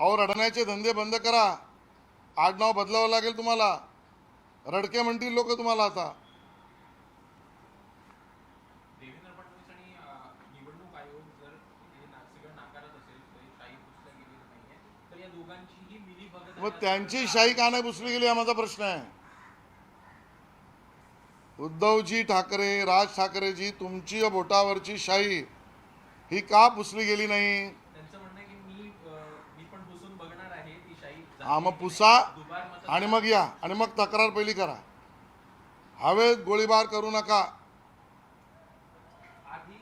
अहो रडण्याचे धंदे बंद करा, आडनाव बदलावं लागेल तुम्हाला, रडके म्हणतील लोक तुम्हाला आता। देवेंद्र फडणवीस आणि निवडणूक आयोग जर सगळं नाकारत असेल तर शाही पुसल्या गेली नाहीये, तर या दोघांचीही मिलीभगत मग त्यांची शाही का नाही पुसली गेली हा माझा प्रश्न आहे। उद्धवजी ठाकरे, राज ठाकरेजी, तुमची बोटावरची शाही ही का पुसली गेली नाही? त्यांचं म्हणणं आहे की मी पण पुसून बघणार आहे ती शाही। हा मग पुसा आणि मग या आणि मग तक्रार पहिली करा, हवेत गोळीबार करू नका। आधी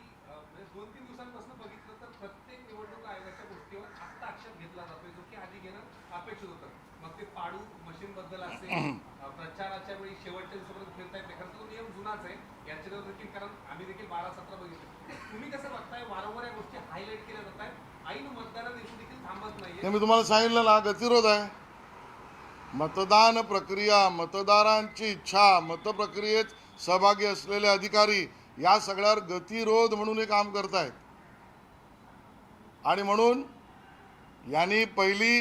2-3 दिवसांपासून बघितलं तर प्रत्येक निवडणूक आयोगाच्या गोष्टीवर आता आक्षेप घेतला जातोय, जो की आधी घेणं अपेक्षित होतं। मग ते पाडू मशीन बद्दल असेल, प्रचाराच्या वेळी शेवटच्या दिवसापर्यंत फिरता येते, कारण तो नियम जुनाच आहे याच्यावर देखील, कारण आम्ही देखील 12-17 बघितलं। तुम्ही कसं बघताय, वारंवार या गोष्टी हायलाईट केल्या जात आहेत, ऐन मतदाना दिवशी देखील थांबत नाहीये। मी तुम्हाला सांगितलं ना, गतिरोध आहे। मतदान प्रक्रिया, मतदारांची इच्छा, मतप्रक्रियेत सहभागी असलेले अधिकारी या सगळ्यावर गतिरोध म्हणून हे काम करतायत। आणि म्हणून यांनी पहिली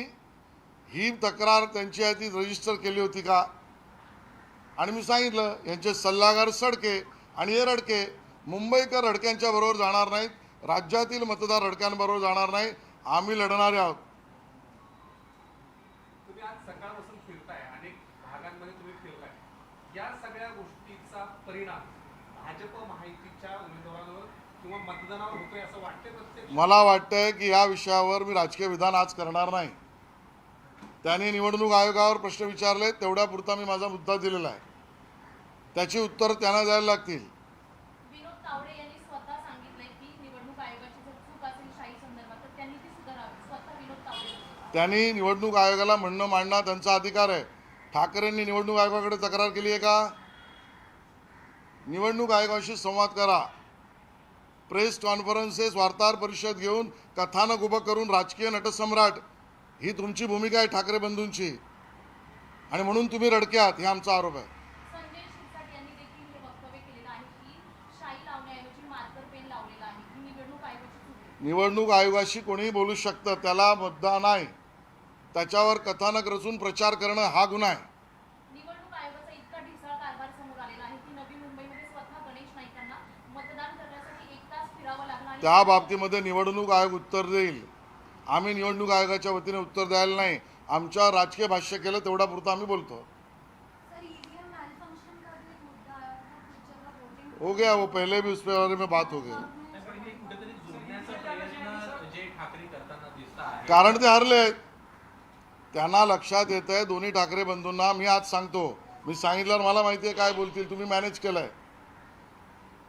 ही तक्रार त्यांची आहे ती रजिस्टर केली होती का? आणि मी सांगितलं यांचे सल्लागार सडके आणि हे रडके, मुंबईकर रडक्यांच्या बरोबर जाणार नाहीत, राज्यातील मतदार रडक्यांबरोबर जाणार नाही, आम्ही लढणारे आहोत। तुम्ही आज सकाळपासून फिरताय, अनेक भागांमध्ये तुम्ही फिरताय, या सगळ्या गोष्टीचा परिणाम भाजप महायुतीच्या उमेदवारांवर किंवा मतदानावर होतोय असं वाटतंय प्रत्यक्ष? मला वाटतंय की या विषयावर मी राजकीय विधान आज करणार नाही। त्यांनी निवडणूक आयोगावर प्रश्न विचारले, तेवढ्या पुरता मी माझा मुद्दा दिलेला आहे, त्याची उत्तर त्यांना द्यायला लागतील। विनोद तावडे यांनी स्वतः सांगितलंय की निवडणूक आयोगाची जर चूक असेल शाही संदर्भात तर त्यांनी ती सुधारावी। स्वतः विनोद तावडे त्यांनी निवडणूक आयोगाला म्हणणं मांडणं त्यांचा अधिकार आहे। ठाकरेंनी निवडणूक आयोगाकडे तक्रार केली आहे का? निवडणूक आयोगाशी संवाद करा, प्रेस कॉन्फरन्सेस, वार्ताहर परिषद घेऊन कथानक उभं करून राजकीय नटसम्राट ही तुमची भूमिका आहे ठाकरे बंधूंची, आणि म्हणून तुम्ही रडके आहात हे आमचा आरोप आहे। संजय शिरसाट यांनी देखील हे वक्तव्य केलेलं आहे की शाही लावण्याऐवजी मार्कर पेन लावलेला आहे, ही निवडणूक आयोगाची चूक आहे। निवडणूक आयोगाशी कोणीही बोलू शकतं, त्याला मुद्दा नाही, त्याच्यावर कथानक रचून प्रचार करणं हा गुन्हा आहे। निवडणूक आयोगाचा इतका ढिसाळ कारभार समोर आलेला आहे की नवी मुंबईमध्ये स्वतः गणेश नाईकांना मतदान करण्यासाठी 1 तास फिरावं लागलं आणि त्या बाबतीमध्ये निवडणूक आयोग उत्तर देईल, आम्ही निवडणूक आयोगाच्या वतीने उत्तर द्यायला नाही। आमच्या राजकीय भाष्य केलं तेवढा पुरता आम्ही बोलतो। हो गया, वो पहले भी उस बारे में बात हो गई, कुठेतरी जोडण्याचा प्रयत्न जे ठाकरे करताना दिसत आहे, कारण ते हरले, त्यांना लक्षात येत आहे दोन्ही ठाकरे बंधूंना। मी आज सांगतो, मी सांगितल्यावर मला माहिती आहे काय बोलतील, तुम्ही मॅनेज केलंय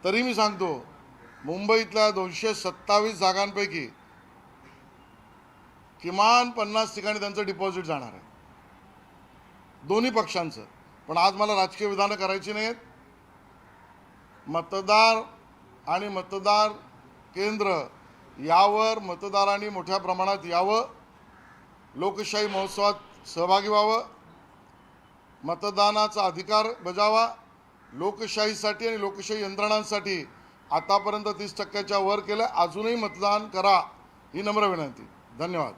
तरी मी सांगतो, मुंबईतल्या 227 जागांपैकी किमान 50 ठिकाणी त्यांचं डिपॉझिट जाणार आहे, दोन्ही पक्षांचं। पण आज मला राजकीय विधानं करायची नाहीत। मतदार आणि मतदार केंद्र यावर मतदारांनी मोठ्या प्रमाणात यावं, लोकशाही महोत्सवात सहभागी व्हावं, मतदानाचा अधिकार बजावा। लोकशाहीसाठी आणि लोकशाही यंत्रणांसाठी आतापर्यंत 30% वर केलं, अजूनही मतदान करा ही नम्र विनंती। धन्यवाद।